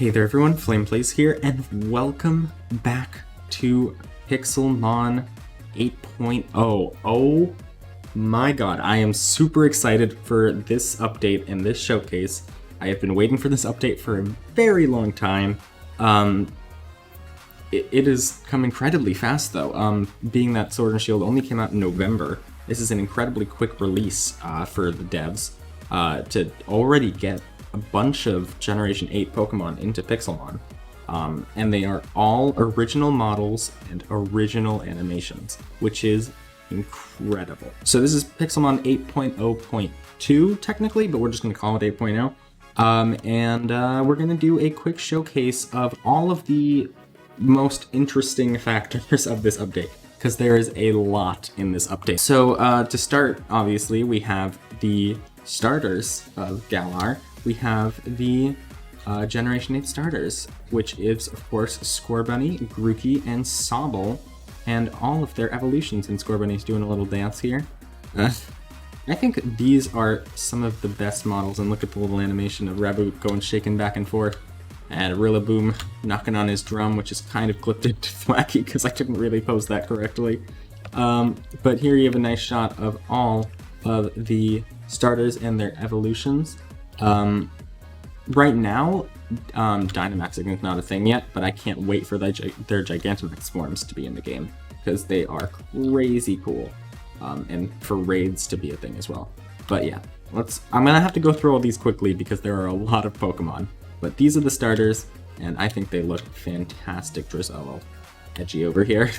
Hey there everyone, FlamePlayz here, and welcome back to Pixelmon 8.0. Oh my god, I am super excited for this update and this showcase. I have been waiting for this update for a very long time. It has come incredibly fast though, being that Sword and Shield only came out in November. This is an incredibly quick release for the devs to already get a bunch of Generation 8 Pokemon into Pixelmon. And they are all original models and original animations, which is incredible. So this is Pixelmon 8.0.2 technically, but we're just going to call it 8.0. We're going to do a quick showcase of all of the most interesting factors of this update, because there is a lot in this update. So to start, obviously, we have the starters of Galar. We have the Generation 8 starters, which is, of course, Scorbunny, Grookey, and Sobble, and all of their evolutions. And Scorbunny's doing a little dance here. I think these are some of the best models, and look at the little animation of Raboot going shaking back and forth, and Rillaboom knocking on his drum, which is kind of clipped into Thwacky because I didn't really pose that correctly. But here you have a nice shot of all of the starters and their evolutions. Right now, Dynamax is not a thing yet, but I can't wait for their Gigantamax forms to be in the game, because they are crazy cool, and for raids to be a thing as well. But yeah, I'm gonna have to go through all these quickly because there are a lot of Pokemon, but these are the starters, and I think they look fantastic. Drizzle, edgy over here.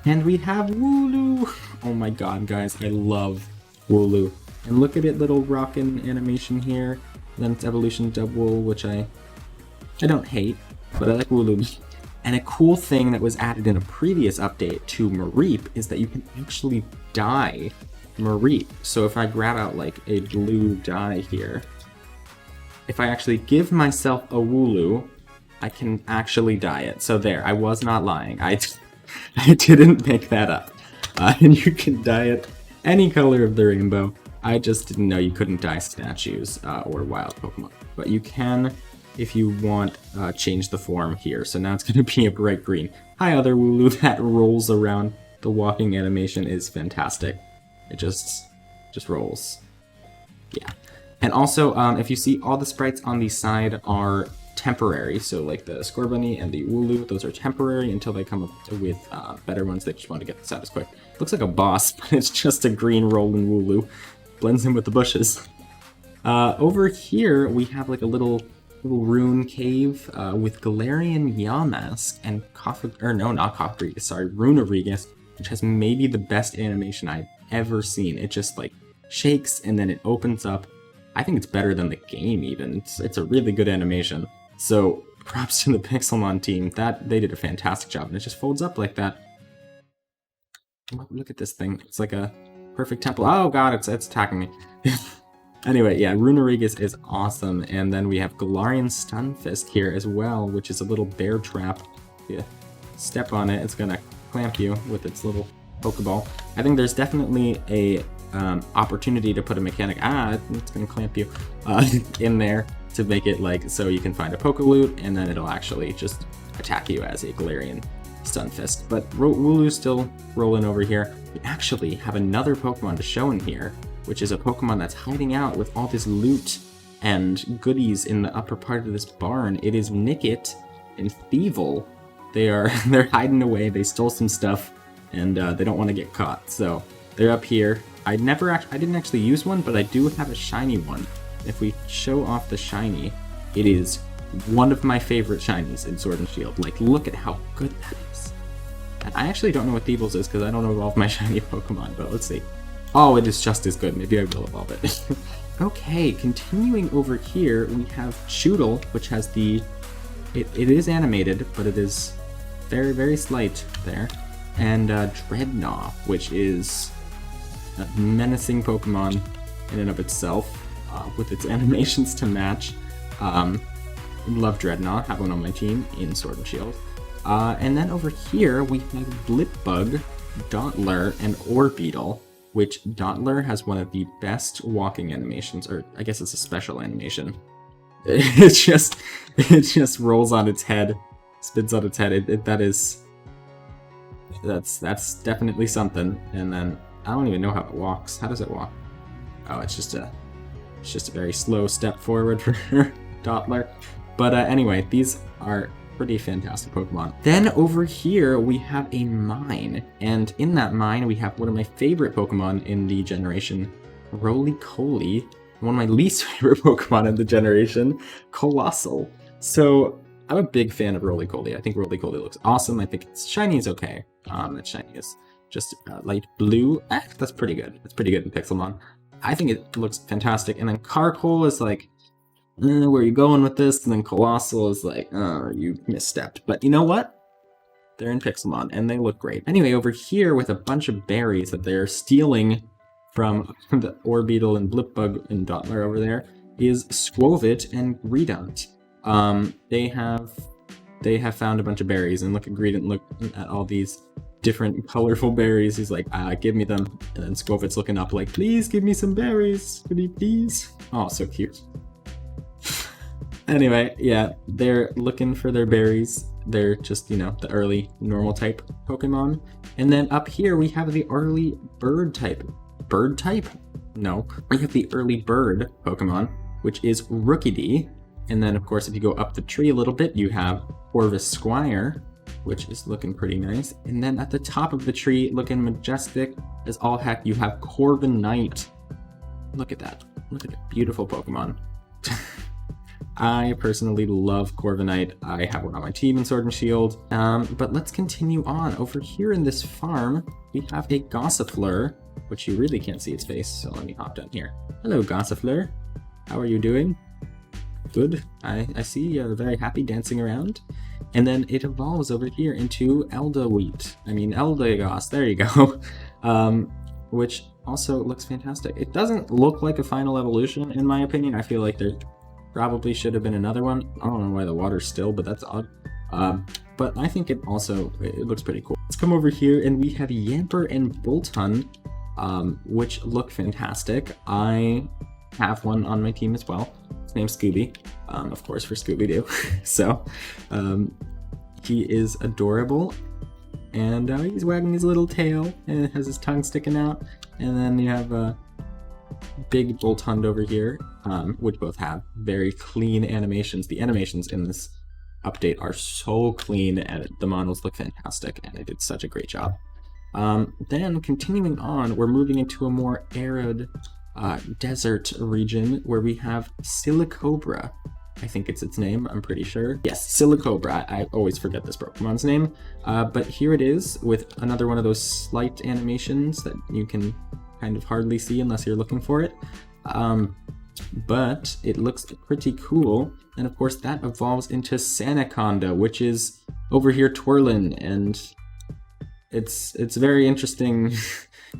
And we have Wooloo! Oh my god, guys, I love Wooloo. And look at it, little rockin' animation here. Then it's evolution double, which I don't hate, but I like Wooloo. And a cool thing that was added in a previous update to Mareep is that you can actually dye Mareep. So if I grab out like a blue dye here, if I actually give myself a Wooloo, I can actually dye it. So there, I was not lying. I didn't make that up. And you can dye it any color of the rainbow. I just didn't know you couldn't dye statues or wild Pokemon. But you can, if you want, change the form here. So now it's going to be a bright green. Hi, other Wooloo that rolls around. The walking animation is fantastic. It just rolls. Yeah. And also, if you see, all the sprites on the side are temporary. So like the Scorbunny and the Wooloo, those are temporary until they come up with better ones. They just want to get this out as quick. Looks like a boss, but it's just a green rolling Wooloo. Blends in with the bushes. Over here, we have like a little rune cave with Galarian Yamask and Runerigus, which has maybe the best animation I've ever seen. It just like shakes and then it opens up. I think it's better than the game even. It's a really good animation. So props to the Pixelmon team. They did a fantastic job, and it just folds up like that. Look at this thing. It's like a perfect temple. Oh god, it's attacking me. Anyway, yeah, Runerigus is awesome. And then we have Galarian Stunfisk here as well, which is a little bear trap. Yeah, step on it, it's gonna clamp you with its little Pokeball. I think there's definitely a opportunity to put a mechanic, it's gonna clamp you, in there to make it like so you can find a Pokeloot, and then it'll actually just attack you as a Galarian Stunfisk. But Wooloo's still rolling over here. We actually have another Pokemon to show in here, which is a Pokemon that's hiding out with all this loot and goodies in the upper part of this barn. It is Nickit and Thievul. They're hiding away. They stole some stuff, and they don't want to get caught. So they're up here. I didn't actually use one, but I do have a shiny one. If we show off the shiny, it is one of my favorite shinies in Sword and Shield. Like, look at how good that is. And I actually don't know what Thievul's is because I don't evolve my shiny Pokemon, but let's see. Oh, it is just as good. Maybe I will evolve it. Okay, continuing over here, we have Choodle, which has it is animated, but it is very, very slight there. And Dreadnought, which is a menacing Pokemon in and of itself, with its animations to match. Love Dreadnought, have one on my team in Sword and Shield. And then over here we have Blipbug, Dottler, and Orbeetle, which Dottler has one of the best walking animations, or I guess it's a special animation. it just rolls on its head, spins on its head. That's definitely something. And then I don't even know how it walks. How does it walk? Oh, it's just a very slow step forward for Dottler. But anyway, these are pretty fantastic Pokemon. Then over here we have a mine, and in that mine we have one of my favorite Pokemon in the generation, Roly-Coly. One of my least favorite Pokemon in the generation, Colossal. So I'm a big fan of Roly-Coly. I think Roly-Coly looks awesome. I think its shiny is okay. Its shiny is just light blue. That's pretty good. That's pretty good in Pixelmon. I think it looks fantastic. And then Carkol is like, where are you going with this? And then Colossal is like, oh, you misstepped. But you know what? They're in Pixelmon, and they look great. Anyway, over here with a bunch of berries that they're stealing from the Orbeetle and Blipbug and Dottler over there is Squovit and Greedent. They have found a bunch of berries, and look at Greedent, look at all these different colorful berries. He's like, give me them. And then Squovit's looking up like, please give me some berries. Could you please? Oh, so cute. Anyway, yeah, they're looking for their berries. They're just, you know, the early normal type Pokemon. And then up here we have the early bird type. Bird type? No. We have the early bird Pokemon, which is Rookidee. And then, of course, if you go up the tree a little bit, you have Orvis Squire, which is looking pretty nice. And then at the top of the tree, looking majestic as all heck, you have Corviknight. Look at that. Look at that beautiful Pokemon. I personally love Corviknight. I have one on my team in Sword and Shield. But let's continue on. Over here in this farm, we have a Gossifleur, which you really can't see its face, so let me hop down here. Hello, Gossifleur. How are you doing? Good. I see you're very happy dancing around. And then it evolves over here into Eldegoss. There you go. Which also looks fantastic. It doesn't look like a final evolution, in my opinion. I feel like there probably should have been another one. I don't know why the water's still, but that's odd. But I think it looks pretty cool. Let's come over here, and we have Yamper and Boltund, which look fantastic. I have one on my team as well. His name's Scooby, of course, for Scooby-Doo. So, he is adorable, and he's wagging his little tail, and has his tongue sticking out. And then you have big Boltund over here, which both have very clean animations. The animations in this update are so clean, and the models look fantastic, and it did such a great job. Then, continuing on, we're moving into a more arid desert region where we have Silicobra. I think it's its name, I'm pretty sure. Yes, Silicobra. I always forget this Pokemon's name. But here it is with another one of those slight animations that you can kind of hardly see unless you're looking for it. But it looks pretty cool. And of course that evolves into Sandaconda, which is over here twirling, and it's very interesting.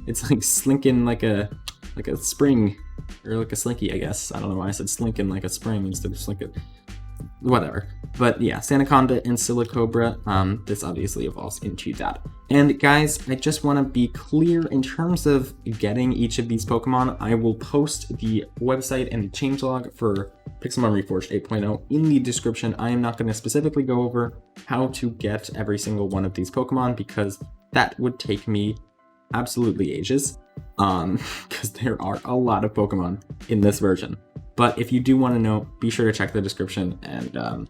It's like slinking like a spring, or like a slinky, I guess. I don't know why I said slinking like a spring instead of slinking. Whatever. But yeah, Sandaconda and Silicobra, this obviously evolves into that. And guys, I just want to be clear in terms of getting each of these Pokemon. I will post the website and the changelog for Pixelmon Reforged 8.0 in the description. I am not going to specifically go over how to get every single one of these Pokemon, because that would take me absolutely ages. Because there are a lot of Pokemon in this version. But if you do want to know, be sure to check the description, and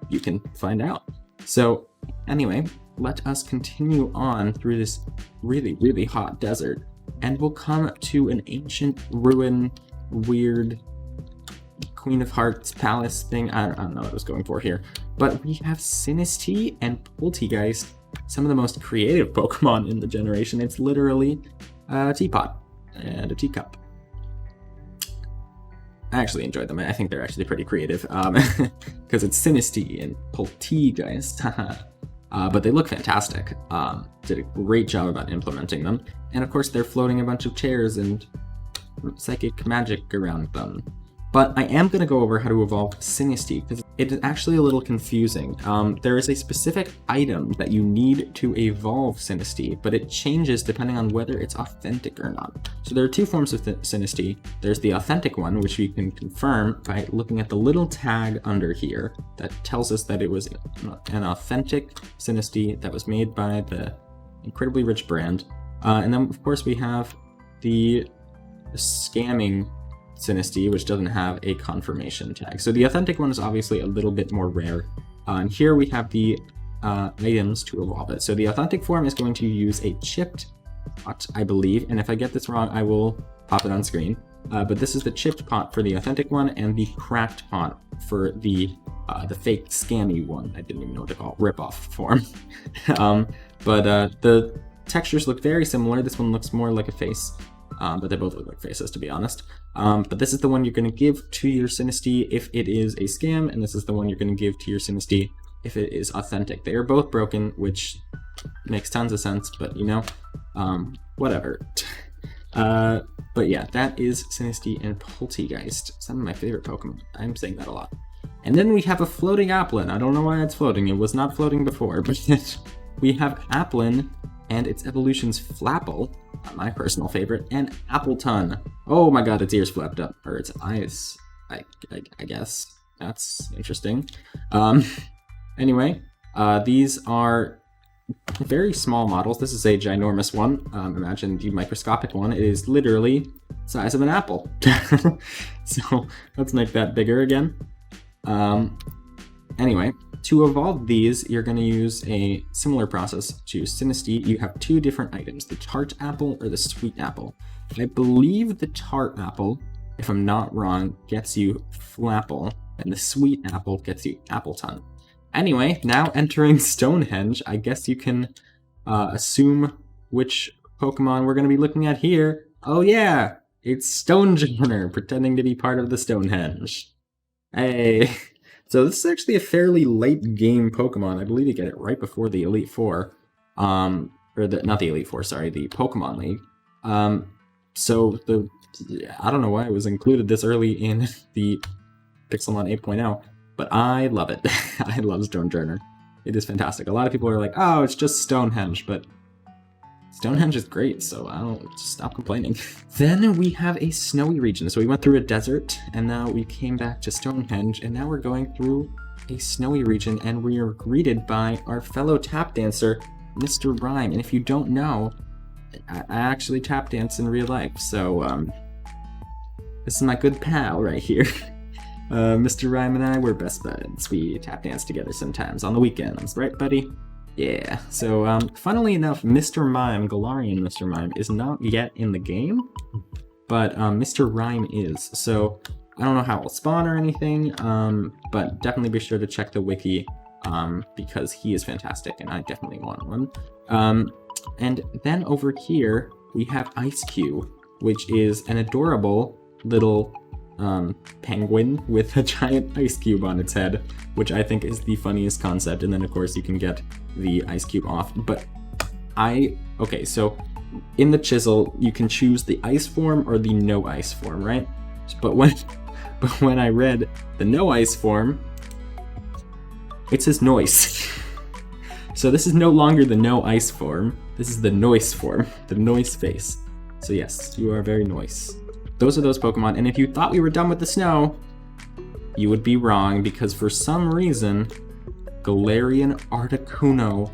you can find out. So anyway, let us continue on through this really, really hot desert, and we'll come to an ancient ruin, weird Queen of Hearts palace thing. I don't know what I was going for here. But we have Sinistea and Poltegeist, some of the most creative Pokemon in the generation. It's literally a teapot and a teacup. I actually enjoyed them. I think they're actually pretty creative, because it's Sinistea and Poltegeist. But they look fantastic. Did a great job about implementing them. And of course they're floating a bunch of chairs and psychic magic around them. But I am going to go over how to evolve Sinistea, because it is actually a little confusing. There is a specific item that you need to evolve Sinistea, but it changes depending on whether it's authentic or not. So there are two forms of Sinistea. There's the authentic one, which we can confirm by looking at the little tag under here that tells us that it was an authentic Sinistea that was made by the incredibly rich brand. And then, of course, we have the scamming Sinistea, which doesn't have a confirmation tag. So the authentic one is obviously a little bit more rare. And here we have the items to evolve it. So the authentic form is going to use a chipped pot, I believe, and if I get this wrong, I will pop it on screen. But this is the chipped pot for the authentic one, and the cracked pot for the fake scammy one. I didn't even know what to call it, rip-off form. But the textures look very similar. This one looks more like a face. But they both look like faces, to be honest. But this is the one you're going to give to your Sinistea if it is a scam, and this is the one you're going to give to your Sinistea if it is authentic. They are both broken, which makes tons of sense, but you know, whatever. But yeah, that is Sinistea and Poltegeist, some of my favorite Pokemon. I'm saying that a lot. And then we have a floating Applin. I don't know why it's floating. It was not floating before, but we have Applin and its evolutions Flapple, my personal favorite, and Appleton. Oh my god, its ears flapped up, or its eyes, I guess. That's interesting. Anyway, these are very small models. This is a ginormous one. Imagine the microscopic one. It is literally the size of an apple. So let's make that bigger again. Anyway, to evolve these, you're going to use a similar process to Sinistea. You have two different items, the tart apple or the sweet apple. I believe the tart apple, if I'm not wrong, gets you Flapple, and the sweet apple gets you Appleton. Anyway, now entering Stonehenge, I guess you can assume which Pokemon we're going to be looking at here. Oh yeah, it's Stonejourner, pretending to be part of the Stonehenge. Hey! So this is actually a fairly late game Pokemon. I believe you get it right before the Elite Four. Not the Elite Four, sorry, the Pokemon League. So I don't know why it was included this early in the Pixelmon 8.0, but I love it. I love Stonejourner. It is fantastic. A lot of people are like, oh, it's just Stonehenge, but Stonehenge is great, so I'll just stop complaining. Then we have a snowy region. So we went through a desert, and now we came back to Stonehenge, and now we're going through a snowy region, and we are greeted by our fellow tap dancer, Mr. Rhyme. And if you don't know, I actually tap dance in real life, so this is my good pal right here. Mr. Rhyme and I, we're best buds. We tap dance together sometimes on the weekends, right, buddy? Yeah, so funnily enough, Mr. Mime, Galarian Mr. Mime, is not yet in the game, but Mr. Rhyme is. So I don't know how it'll spawn or anything, but definitely be sure to check the wiki because he is fantastic and I definitely want one. And then over here, we have Ice Cube, which is an adorable little penguin with a giant ice cube on its head, which I think is the funniest concept. And then of course you can get the ice cube off. But okay, so in the chisel you can choose the ice form or the no ice form, right? But when I read the no ice form, it says noise. So this is no longer the no ice form, this is the noise form, the noise face. So yes, you are very noise. Those are those Pokemon, and if you thought we were done with the snow, you would be wrong, because for some reason, Galarian Articuno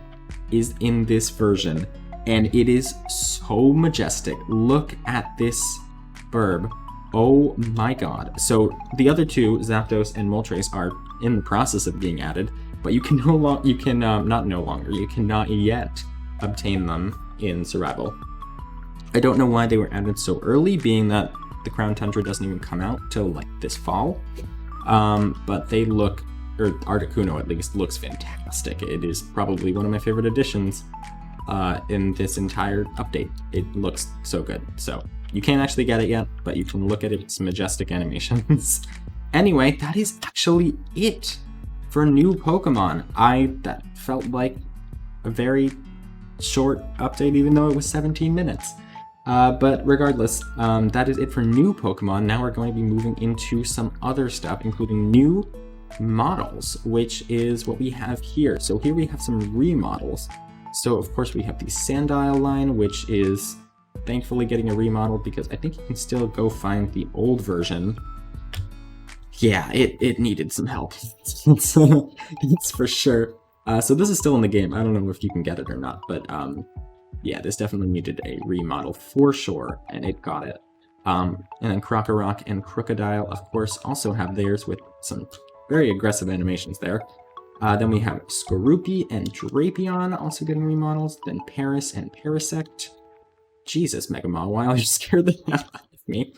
is in this version, and it is so majestic. Look at this burb. Oh my god. So the other two, Zapdos and Moltres, are in the process of being added, but you cannot yet obtain them in Survival. I don't know why they were added so early, being that the Crown Tundra doesn't even come out till like this fall. But they look, or Articuno at least, looks fantastic. It is probably one of my favorite additions in this entire update. It looks so good. So you can't actually get it yet, but you can look at its majestic animations. Anyway, that is actually it for new Pokemon. That felt like a very short update, even though it was 17 minutes. But regardless, that is it for new Pokemon. Now we're going to be moving into some other stuff, including new models, which is what we have here. So here we have some remodels. So of course we have the Sandile line, which is thankfully getting a remodel because I think you can still go find the old version. Yeah, it needed some help. It's for sure. So this is still in the game. I don't know if you can get it or not, but yeah, this definitely needed a remodel for sure, and it got it. And then Krokorok and Crocodile, of course, also have theirs with some very aggressive animations there. Then we have Skorupi and Drapion also getting remodels. Then Paris and Parasect. Jesus, Megamall, why are you scared the hell out of me?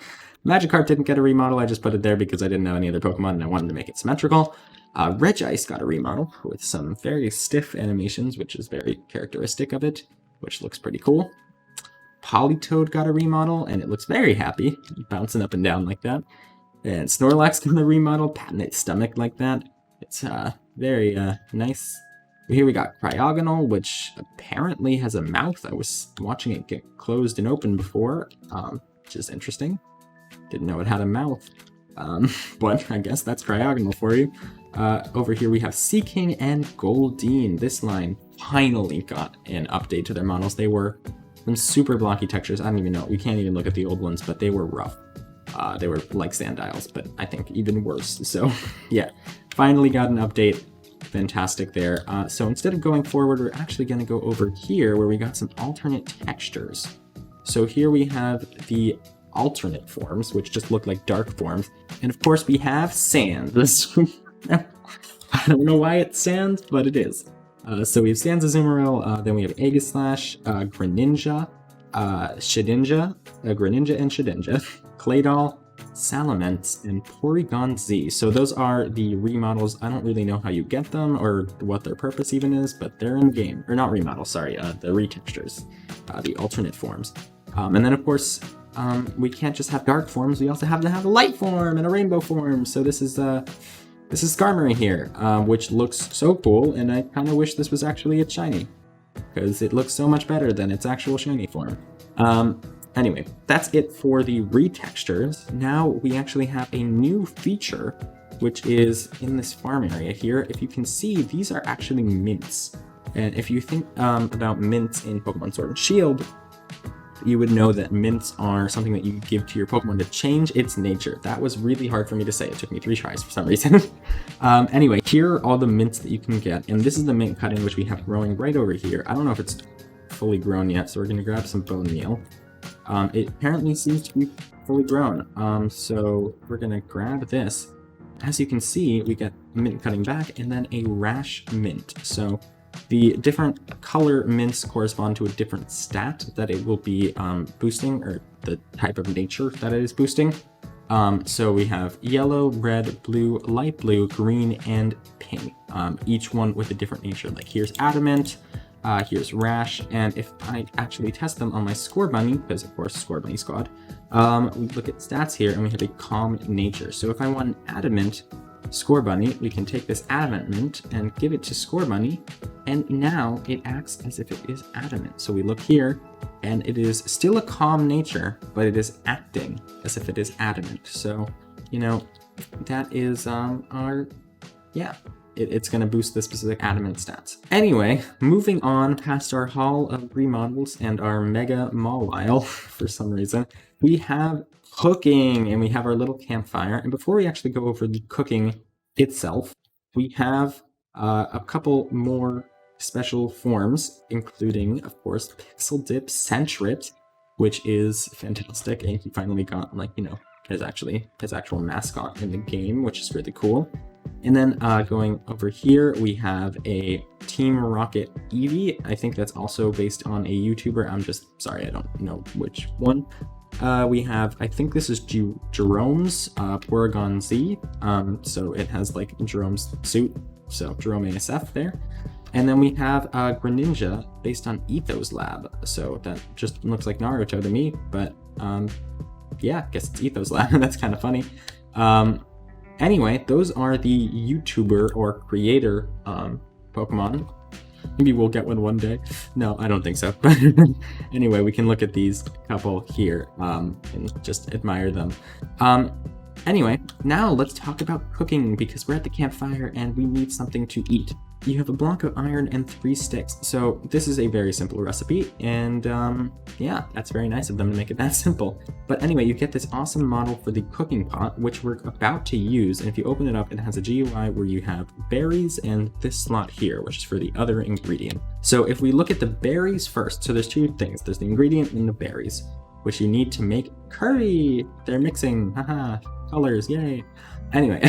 Magikarp didn't get a remodel, I just put it there because I didn't have any other Pokemon and I wanted to make it symmetrical. Regice got a remodel with some very stiff animations, which is very characteristic of it, which looks pretty cool. Politoed got a remodel, and it looks very happy, bouncing up and down like that. And Snorlax got a remodel, patting its stomach like that. It's very nice. Here we got Cryogonal, which apparently has a mouth. I was watching it get closed and open before, which is interesting. Didn't know it had a mouth, but I guess that's Cryogonal for you. Over here we have Seaking and Goldeen. This line finally got an update to their models. They were some super blocky textures. I don't even know. We can't even look at the old ones, but they were rough. They were like Sandiles, but I think even worse. So yeah, finally got an update. Fantastic there. So instead of going forward, we're actually going to go over here where we got some alternate textures. So here we have the alternate forms, which just look like dark forms. And of course we have sand. I don't know why it's sand, but it is. So we have Sansa then we have Aegislash, Greninja, Shedinja, Greninja and Shedinja, Claydol, Salamence, and Porygon Z. So those are the remodels. I don't really know how you get them or what their purpose even is, but they're in the game. Or not remodels, sorry, the retextures, the alternate forms. And then of course, we can't just have dark forms, we also have to have a light form and a rainbow form. So this is Skarmory here, which looks so cool, and I kind of wish this was actually its shiny, because it looks so much better than its actual shiny form. Anyway, that's it for the retextures. Now we actually have a new feature, which is in this farm area here. If you can see, these are actually mints. And if you think about mints in Pokemon Sword and Shield, you would know that mints are something that you give to your Pokemon to change its nature. That was really hard for me to say. It took me 3 tries for some reason. Anyway, here are all the mints that you can get. And this is the mint cutting, which we have growing right over here. I don't know if it's fully grown yet, so we're going to grab some bone meal. It apparently seems to be fully grown. So we're going to grab this. As you can see, we get mint cutting back and then a rash mint. So the different color mints correspond to a different stat that it will be boosting, or the type of nature that it is boosting. So we have yellow, red, blue, light blue, green, and pink. Each one with a different nature. Like here's adamant, here's rash, and if I actually test them on my Scorbunny, because of course Scorbunny squad, we look at stats here and we have a calm nature. So if I want an adamant Scorbunny, we can take this adamant mint and give it to Scorbunny, and now it acts as if it is adamant. So we look here, and it is still a calm nature, but it is acting as if it is adamant. So, you know, that is it's going to boost the specific adamant stats. Anyway, moving on past our haul of remodels and our Mega Mawile, for some reason, we have cooking, and we have our little campfire. And before we actually go over the cooking itself, we have a couple more special forms, including, of course, Pixel Dip Sentret, which is fantastic, and he finally got, like, you know, his actual mascot in the game, which is really cool. And then going over here, we have a Team Rocket Eevee. I think that's also based on a YouTuber. I'm just sorry, I don't know which one. We have, I think this is Jerome's Porygon Z. So it has like Jerome's suit, so Jerome ASF there. And then we have Greninja based on Ethos Lab. So that just looks like Naruto to me, but yeah, I guess it's Ethos Lab. That's kind of funny. Anyway, those are the YouTuber or creator Pokemon. Maybe we'll get one day. No, I don't think so. But anyway, we can look at these couple here and just admire them. Anyway, now let's talk about cooking because we're at the campfire and we need something to eat. You have a block of iron and 3 sticks. So this is a very simple recipe, and yeah, that's very nice of them to make it that simple. But anyway, you get this awesome model for the cooking pot, which we're about to use, and if you open it up, it has a GUI where you have berries and this slot here, which is for the other ingredient. So if we look at the berries first, so there's 2 things. There's the ingredient and the berries, which you need to make curry. They're mixing, haha, colors, yay. Anyway,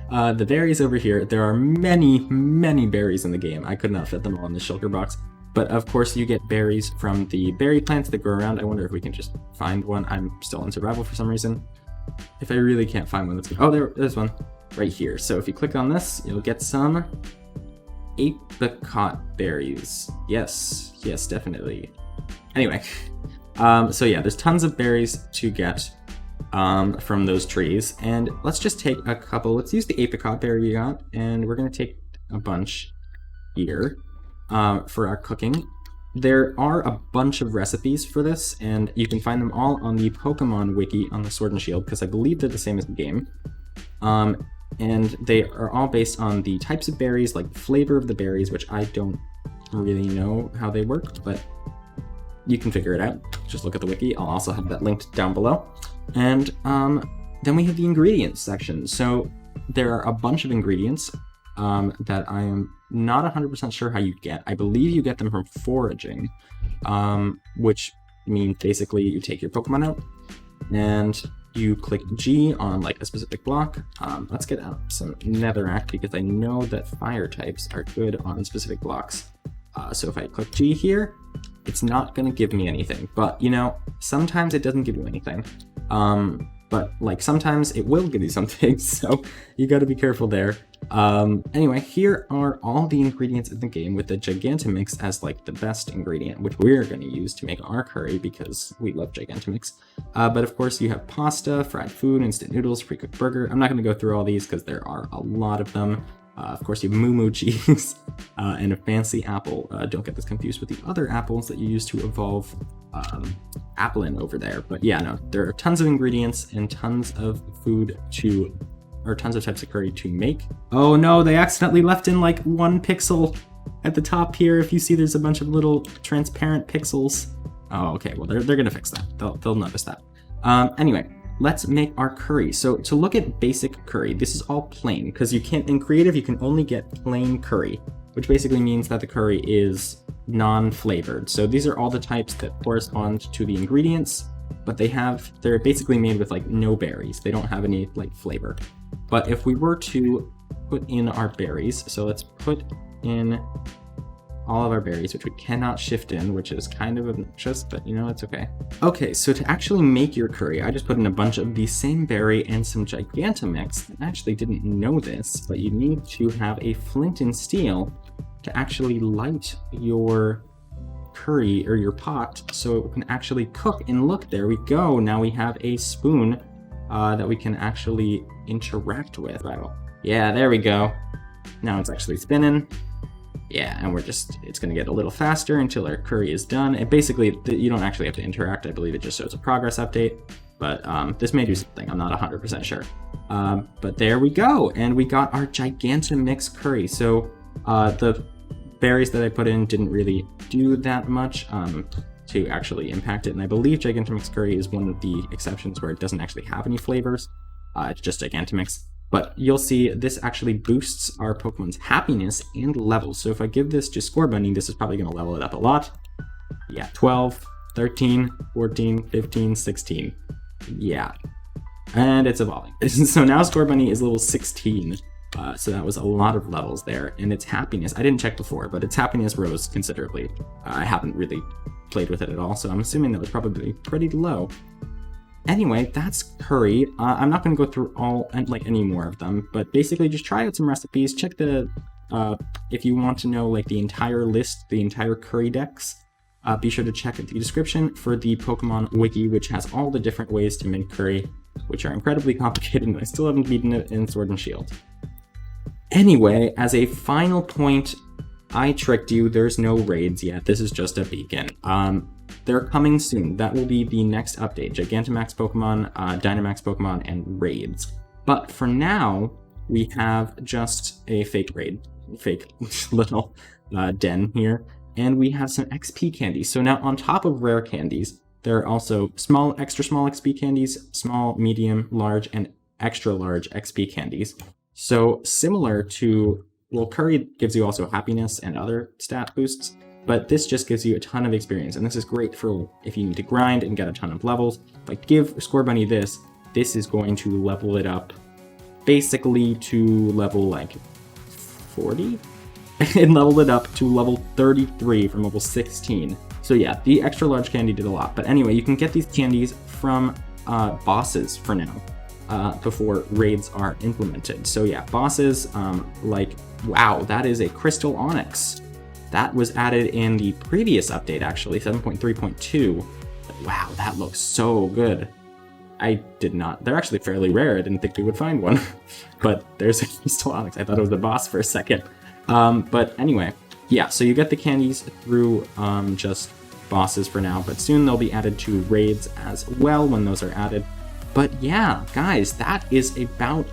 the berries over here, there are many berries in the game. I could not fit them all in the shulker box. But of course you get berries from the berry plants that grow around. I wonder if we can just find one. I'm still in survival for some reason. If I really can't find one, that's good. Oh, there's one right here. So if you click on this, you'll get some apricot berries. Yes, definitely. Anyway, so yeah, there's tons of berries to get from those trees, and let's just take a couple. Let's use the apricot berry we got, and we're going to take a bunch here for our cooking. There are a bunch of recipes for this, and you can find them all on the Pokemon wiki on the Sword and Shield, because I believe they're the same as the game. And they are all based on the types of berries, like the flavor of the berries, which I don't really know how they work, but you can figure it out. Just look at the wiki. I'll also have that linked down below. And then we have the ingredients section. So there are a bunch of ingredients that I am not 100% sure how you get. I believe you get them from foraging, which means basically you take your Pokemon out and you click G on like a specific block. Let's get out some netherrack because I know that fire types are good on specific blocks. So if I click G here, it's not going to give me anything, but you know, sometimes it doesn't give you anything. But like sometimes it will give you something, so you got to be careful there. Anyway, here are all the ingredients in the game, with the Gigantomix as like the best ingredient, which we're going to use to make our curry because we love Gigantomix. But of course you have pasta, fried food, instant noodles, pre-cooked burger. I'm not going to go through all these because there are a lot of them. Of course you have moo cheese and a fancy apple. Don't get this confused with the other apples that you use to evolve Applin over there. But yeah, no, there are tons of ingredients and tons of food to, or tons of types of curry to make. Oh no, they accidentally left in like 1 pixel at the top here. If you see, there's a bunch of little transparent pixels. Oh, okay, well they're gonna fix that. They'll notice that. Anyway, let's make our curry. So to look at basic curry, this is all plain, because you can't, in creative, you can only get plain curry, which basically means that the curry is non-flavored. So these are all the types that correspond to the ingredients, but they're basically made with like no berries. They don't have any like flavor. But if we were to put in our berries, so let's put in all of our berries, which we cannot shift in, which is kind of obnoxious, but you know, it's okay. Okay, so to actually make your curry, I just put in a bunch of the same berry and some Gigantomix. I actually didn't know this, but you need to have a flint and steel to actually light your curry or your pot so it can actually cook. And look, there we go. Now we have a spoon that we can actually interact with. Yeah, there we go. Now it's actually spinning. Yeah, and it's gonna get a little faster until our curry is done. And basically, you don't actually have to interact. I believe it just shows a progress update, but this may do something. I'm not 100% sure. But there we go, and we got our Gigantomix curry. So the berries that I put in didn't really do that much to actually impact it, and I believe Gigantomix curry is one of the exceptions where it doesn't actually have any flavors. It's just Gigantomix. But you'll see this actually boosts our Pokemon's happiness and levels. So if I give this to Scorbunny, this is probably going to level it up a lot. Yeah, 12, 13, 14, 15, 16. Yeah. And it's evolving. So now Scorbunny is level 16. So that was a lot of levels there. And its happiness, I didn't check before, but its happiness rose considerably. I haven't really played with it at all, so I'm assuming that was probably pretty low. Anyway, that's curry. I'm not going to go through any more of them, but basically just try out some recipes. Check the, if you want to know like the entire list, the entire curry decks, be sure to check the description for the Pokemon wiki, which has all the different ways to make curry, which are incredibly complicated, and I still haven't beaten it in Sword and Shield. Anyway, as a final point, I tricked you. There's no raids yet. This is just a beacon. They're coming soon. That will be the next update. Gigantamax Pokemon, Dynamax Pokemon, and raids. But for now, we have just a fake raid. Fake little den here. And we have some XP candies. So now on top of rare candies, there are also extra small XP candies, small, medium, large, and extra large XP candies. So similar to, well, Curry gives you also happiness and other stat boosts, but this just gives you a ton of experience. And this is great for if you need to grind and get a ton of levels. Like give Score Bunny this is going to level it up basically to level like 40? It leveled it up to level 33 from level 16. So yeah, the extra large candy did a lot. But anyway, you can get these candies from bosses for now, before raids are implemented. So yeah, bosses, like, wow, that is a Crystal Onyx. That was added in the previous update, actually, 7.3.2. Wow, that looks so good. I did not, they're actually fairly rare. I didn't think we would find one, but there's a Crystal Onyx. I thought it was the boss for a second. But anyway, yeah, so you get the candies through just bosses for now, but soon they'll be added to raids as well when those are added. But yeah, guys, that is about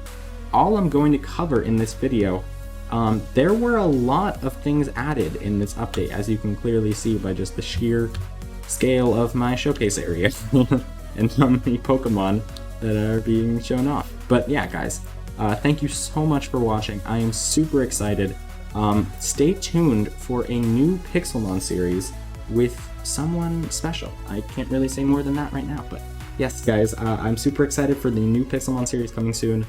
all I'm going to cover in this video. There were a lot of things added in this update, as you can clearly see by just the sheer scale of my showcase area and how many Pokemon that are being shown off. But yeah, guys, thank you so much for watching. I am super excited. Stay tuned for a new Pixelmon series with someone special. I can't really say more than that right now, but yes, guys, I'm super excited for the new Pixelmon series coming soon.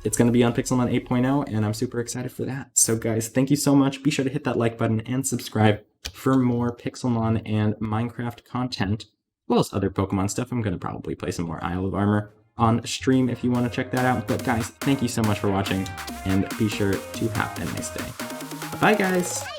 It's going to be on Pixelmon 8.0, and I'm super excited for that. So guys, thank you so much. Be sure to hit that like button and subscribe for more Pixelmon and Minecraft content, as well as other Pokemon stuff. I'm going to probably play some more Isle of Armor on stream if you want to check that out. But guys, thank you so much for watching, and be sure to have a nice day. Bye, guys!